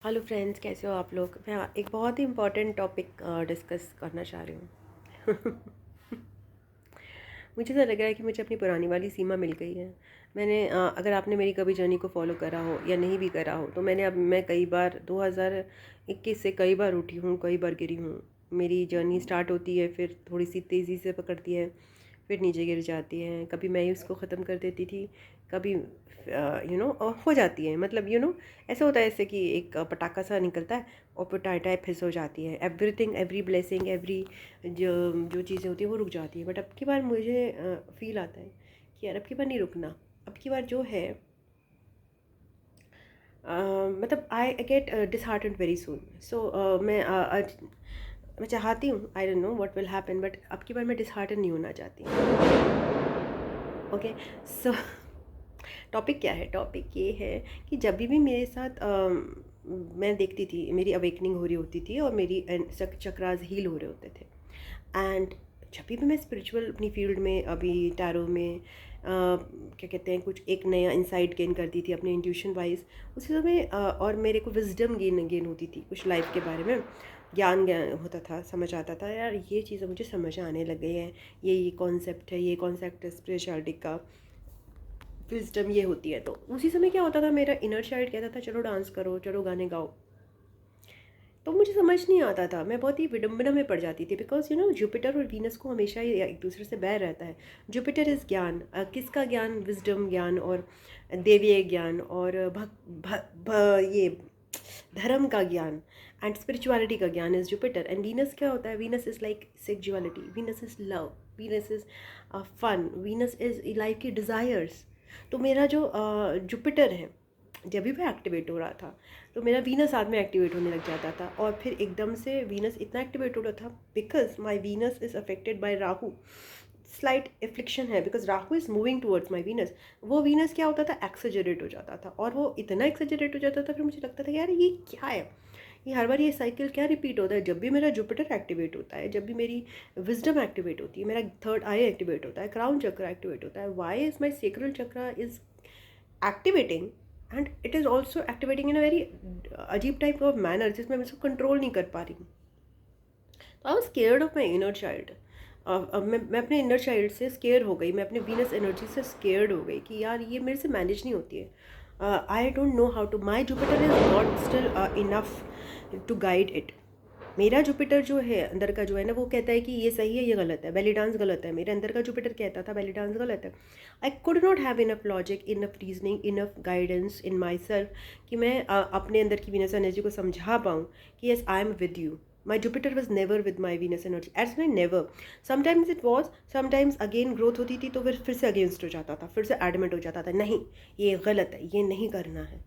Hello friends, कैसे हो आप लोग। मैं एक बहुत ही इम्पोर्टेंट टॉपिक डिस्कस करना चाह रही हूँ। मुझे तो लग रहा है कि मुझे अपनी पुरानी वाली सीमा मिल गई है। मैंने अगर आपने मेरी कभी जर्नी को फॉलो करा हो या नहीं भी करा हो तो मैं कई बार 2021 से कई बार उठी हूँ, कई बार गिरी हूँ। मेरी जर्नी स्टार्ट होती है, फिर थोड़ी सी तेज़ी से पकड़ती है, फिर नीचे गिर जाती है। कभी मैं ही उसको ख़त्म कर देती थी, कभी हो जाती है। मतलब ऐसा होता है जैसे कि एक पटाखा सा निकलता है और फिर टाई फिस हो जाती है। एवरीथिंग, एवरी ब्लेसिंग, एवरी जो जो चीज़ें होती हैं वो रुक जाती है। बट अब की बार मुझे फील आता है कि यार अब की बार नहीं रुकना। अब की बार जो है मतलब I get disheartened very soon. So मैं चाहती हूँ, I don't know what will happen, but अब की बार मैं डिसहार्टन नहीं होना चाहती। ओके। सो टॉपिक क्या है? टॉपिक ये है कि जब भी मेरे साथ मैं देखती थी मेरी अवेकनिंग हो रही होती थी और मेरी चक्रास हील हो रहे होते थे। एंड जब भी मैं स्पिरिचुअल अपनी फील्ड में, अभी टैरो में क्या कहते हैं, कुछ एक नया इंसाइट गेन करती थी अपने इंट्यूशन वाइज, उसी समय और मेरे को विजडम गेन होती थी कुछ लाइफ के बारे में। ज्ञान होता था, समझ आता था यार ये चीज़ें मुझे समझ आने लग गई हैं। ये कॉन्सेप्ट है, ये कॉन्सेप्ट है स्पिरिचुअलिटी का। विजडम ये होती है। तो उसी समय क्या होता था, मेरा इनर चाइल्ड कहता था चलो डांस करो, चलो गाने गाओ। तो मुझे समझ नहीं आता था, मैं बहुत ही विडम्बना में पड़ जाती थी। बिकॉज जुपिटर और वीनस को हमेशा ही एक दूसरे से बैर रहता है। जुपिटर इज़ ज्ञान, किसका ज्ञान? विजडम ज्ञान और देवीय ज्ञान और ये धर्म का ज्ञान एंड स्पिरिचुअलिटी का ज्ञान इज़ जुपिटर। एंड वीनस क्या होता है? Venus is like sexuality, Venus is love, Venus is fun, Venus is life की डिज़ायर्स। तो मेरा जो जुपिटर है, जब भी मैं एक्टिवेट हो रहा था तो मेरा वीनस साथ में एक्टिवेट होने लग जाता था। और फिर एकदम से वीनस इतना एक्टिवेट हो रहा था because my Venus is affected by Rahu. Slight affliction है because Rahu is moving towards my Venus. वो वीनस क्या होता था? एक्सेजरेट हो जाता था, और वो इतना एक्सेजरेट हो जाता था फिर मुझे लगता था यार ये क्या है, ये हर बार ये साइकिल क्या रिपीट होता है। जब भी मेरा जुपिटर एक्टिवेट होता है, जब भी मेरी विजडम एक्टिवेट होती है, मेरा थर्ड आई एक्टिवेट होता है, क्राउन चक्र एक्टिवेट होता है, वाई इज़ माई सेक्रल चक्र is activating and it is also activating in a very अजीब टाइप ऑफ मैनर जिसमें मैं इसको कंट्रोल नहीं कर पा रही हूँ। तो I was scared of my inner child. अब मैं अपने इनर चाइल्ड से स्केयर हो गई, मैं अपने वीनस एनर्जी से स्केयर्ड हो गई कि यार ये मेरे से मैनेज नहीं होती है। I don't know how to, my Jupiter is not still enough to guide it. मेरा जुपिटर जो है अंदर का, जो है ना, वो कहता है कि ये सही है, ये गलत है, बेली डांस गलत है। मेरे अंदर का जुपिटर कहता था बेली डांस गलत है। I could not have enough logic, enough reasoning, enough guidance in my self कि मैं अपने अंदर की वीनस एनर्जी को समझा पाऊँ कि yes I am with you. My Jupiter was never with my Venus energy, it's my never. Sometimes it was, sometimes again growth होती थी तो फिर से अगेंस्ट हो जाता था, फिर से एडमिट हो जाता था, नहीं ये गलत है, ये नहीं करना है।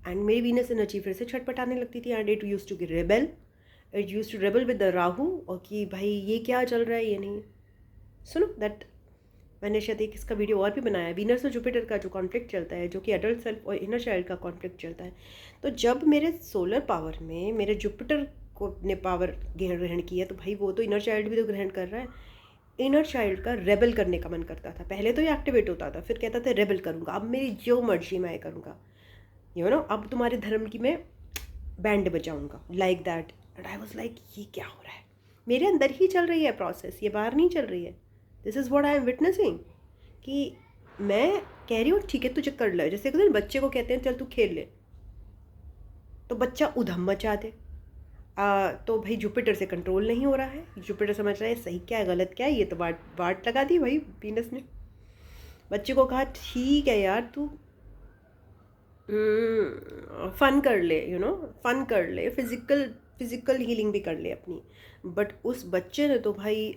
एंड मेरी वीनस एनर्जी फिर से छटपटाने लगती थी and it use to be rebel, it use to rebel with the Rahu. और कि भाई ये क्या चल रहा है, ये नहीं। सुनो दैट, मैंने शायद एक इसका वीडियो और भी बनाया है, वीनस और जुपिटर का जो कॉन्फ्लिक्ट चलता है, जो कि एडल्ट सेल्फ और इनर चाइल्ड का कॉन्फ्लिक्ट चलता है। तो जब मेरे सोलर पावर में मेरे जुपिटर को ने पावर ग्रहण किया तो भाई वो तो इनर चाइल्ड भी तो ग्रहण कर रहा है। इनर चाइल्ड का रेबल करने का मन करता था। पहले तो ये एक्टिवेट होता था, फिर कहता था रेबल करूँगा, अब मेरी जो मर्जी मैं करूँगा, अब तुम्हारे धर्म की मैं बैंड बजाऊंगा, like that. And I was like ये क्या हो रहा है? मेरे अंदर ही चल रही है प्रोसेस, ये बाहर नहीं चल रही है। This is what I am witnessing कि मैं कह रही हूँ ठीक है तुझे कर ले, जैसे कहते हैं बच्चे को कहते हैं चल तू खेल ले, तो बच्चा उधम मचा दे। तो भाई जुपिटर से कंट्रोल नहीं हो रहा है, जुपिटर समझ रहा है सही क्या है गलत क्या है। ये तो वाट वाट लगा दी भाई वीनस ने। बच्चे को कहा ठीक है यार तू फन कर ले, फन कर ले, फिजिकल हीलिंग भी कर ले अपनी। बट उस बच्चे ने तो भाई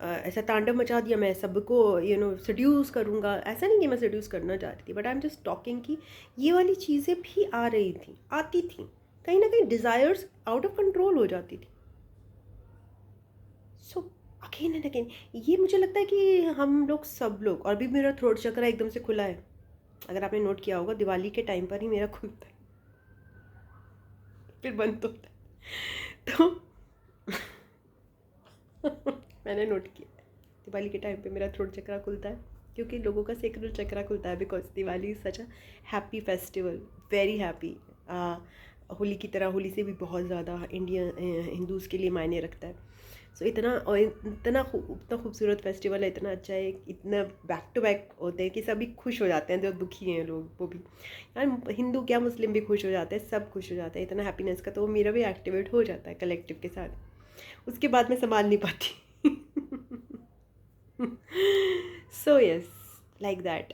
ऐसा तांडव मचा दिया, मैं सबको सड्यूस करूँगा। ऐसा नहीं कि मैं सड्यूस करना चाहती थी, but I am just talking कि ये वाली चीज़ें भी आ रही थी, आती थी, कहीं ना कहीं डिज़ायर्स आउट ऑफ कंट्रोल हो जाती थी। सो अगेन एंड अगेन ये मुझे लगता है कि हम लोग, सब लोग, और भी मेरा थ्रोट चक्र एकदम से खुला है। अगर आपने नोट किया होगा दिवाली के टाइम पर ही मेरा खुलता है, फिर बंद होता है। तो मैंने नोट किया दिवाली के टाइम पे मेरा थ्रोट चक्रा खुलता है, क्योंकि लोगों का सेक्रल चक्रा खुलता है। Because Diwali is such a happy festival, very happy. Holi की तरह होली से भी बहुत ज़्यादा इंडियन हिंदूज़ के लिए मायने रखता है। सो इतना खूबसूरत फेस्टिवल है, इतना अच्छा है, इतना बैक टू बैक होते हैं कि सभी खुश हो जाते हैं, जो दुखी हैं लोग वो भी। यार हिंदू क्या मुस्लिम भी खुश हो जाते हैं, सब खुश हो जाते हैं, इतना हैप्पीनेस का तो वो मेरा भी एक्टिवेट हो जाता है कलेक्टिव के साथ। उसके बाद मैं संभाल नहीं पाती। So yes, like that.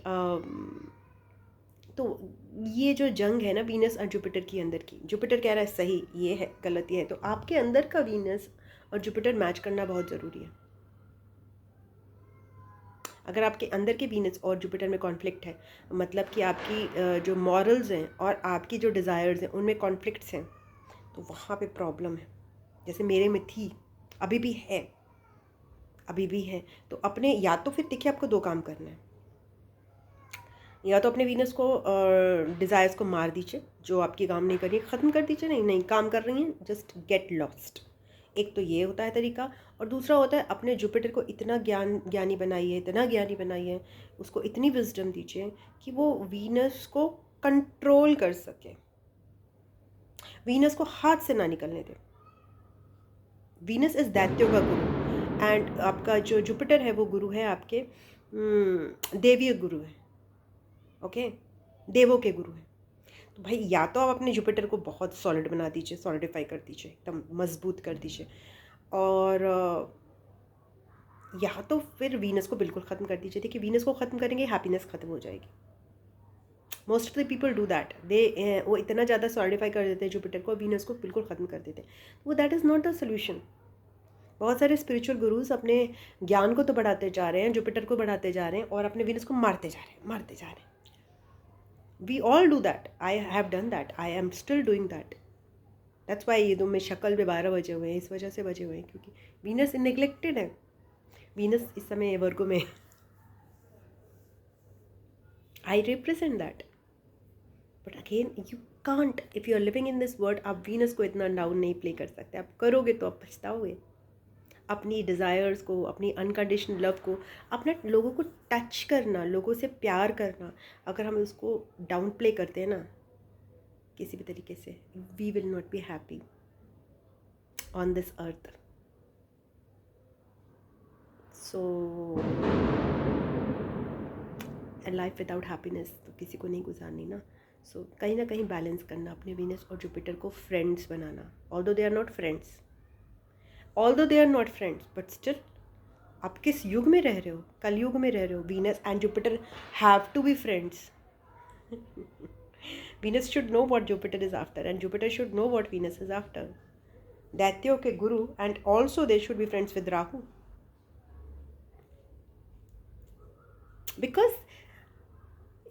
तो ये जो जंग है ना वीनस और जुपिटर की अंदर की, जुपिटर कह रहा है सही ये है, गलत ये है, तो आपके अंदर का वीनस और जुपिटर मैच करना बहुत ज़रूरी है। अगर आपके अंदर के वीनस और जुपिटर में कॉन्फ्लिक्ट है, मतलब कि आपकी जो मॉरल्स हैं और आपकी जो डिज़ायर्स हैं उनमें कॉन्फ्लिक्ट्स हैं, तो वहाँ पे प्रॉब्लम है। जैसे मेरे में थी, अभी भी है, अभी भी है। तो अपने, या तो फिर देखिए आपको दो काम करना है, या तो अपने वीनस को डिज़ायर्स को मार दीजिए, जो आपकी काम नहीं कर रही है ख़त्म कर दीजिए, नहीं नहीं काम कर रही हैं, जस्ट गेट लॉस्ट। एक तो ये होता है तरीका, और दूसरा होता है अपने जुपिटर को इतना ज्ञानी बनाइए, इतना ज्ञानी बनाइए, उसको इतनी विजडम दीजिए कि वो वीनस को कंट्रोल कर सके, वीनस को हाथ से ना निकलने दे। वीनस इज़ दैत्यों का गुरु, एंड आपका जो जुपिटर है वो गुरु है आपके देवीय गुरु है, ओके, देवों के गुरु हैं। तो भाई या तो आप अपने जुपिटर को बहुत सॉलिड बना दीजिए, सॉलिडिफाई कर दीजिए, एकदम मजबूत कर दीजिए, और या तो फिर वीनस को बिल्कुल ख़त्म कर दीजिए। देखिए वीनस को ख़त्म करेंगे हैप्पीनेस ख़त्म हो जाएगी। Most of the people do that, वो इतना ज़्यादा सॉलिडिफाई कर देते हैं जुपिटर को, वीनस को बिल्कुल ख़त्म कर देते हैं। वो that is not the solution. बहुत सारे स्पिरिचुअल गुरुज अपने ज्ञान को तो बढ़ाते जा रहे हैं, जुपिटर को बढ़ाते जा रहे हैं, और अपने वीनस को मारते जा रहे हैं, मारते जा रहे हैं। We all do that. I have done that. I am still doing that. That's why ये दो में शक्ल में 12 बजे हुए हैं, इस वजह से बजे हुए हैं, क्योंकि वीनस नेग्लेक्टेड है। वीनस इस समय वर्गो में, I represent that. But again, you can't. If you are living in this world, आप वीनस को इतना डाउन नहीं प्ले कर सकते। आप करोगे तो आप पछताओगे। अपनी डिज़ायर्स को, अपनी अनकंडीशनल लव को, अपना लोगों को टच करना, लोगों से प्यार करना, अगर हम उसको डाउन प्ले करते हैं ना किसी भी तरीके से, we will not be happy on this earth. So life without happiness तो किसी को नहीं गुजारनी ना। सो कहीं ना कहीं बैलेंस करना, अपने वीनस और जुपिटर को फ्रेंड्स बनाना, although they are not friends, but still आप किस युग में रह रहे हो? कल युग में रह रहे हो। Venus and Jupiter have to be friends. Venus should know what Jupiter is after, and Jupiter should know what Venus is after. दैत्यों के गुरु, and also they should be friends with Rahu. Because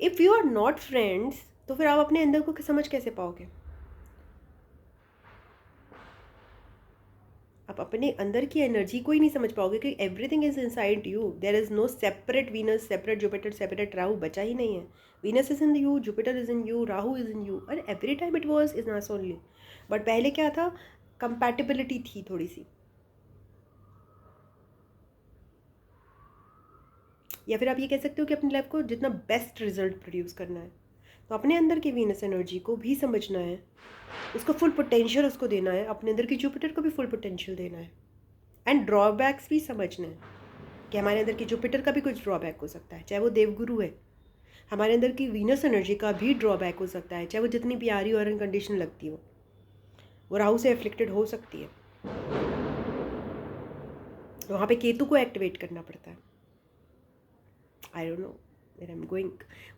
if you are not friends, तो फिर आप अपने अंदर को समझ कैसे पाओगे? आप अपने अंदर की एनर्जी को ही नहीं समझ पाओगे, क्योंकि everything is inside you. There is no separate Venus, separate Jupiter, separate Rahu, बचा ही नहीं है। Venus is in you, Jupiter is in you, Rahu is in you, and every time it was is not only. बट पहले क्या था, compatibility थी थोड़ी सी, या फिर आप ये कह सकते हो कि अपनी लाइफ को जितना बेस्ट रिजल्ट प्रोड्यूस करना है, तो अपने अंदर की वीनस एनर्जी को भी समझना है, उसको फुल पोटेंशियल उसको देना है, अपने अंदर की जुपिटर को भी फुल पोटेंशियल देना है, एंड ड्रॉबैक्स भी समझना है कि हमारे अंदर की जुपिटर का भी कुछ ड्रॉबैक हो सकता है, चाहे वो देवगुरु है। हमारे अंदर की वीनस एनर्जी का भी ड्रॉबैक हो सकता है, चाहे वो जितनी प्यारी और अनकंडीशनल लगती हो, वो राहु से एफ्लिक्टेड हो सकती है। वहाँ पे केतु को एक्टिवेट करना पड़ता है। I don't know where I am going,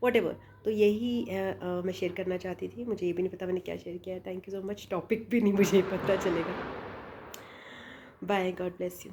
whatever. तो यही मैं शेयर करना चाहती थी। मुझे ये भी नहीं पता मैंने क्या शेयर किया है। Thank you so much. Topic भी नहीं मुझे पता चलेगा। Bye, God bless you.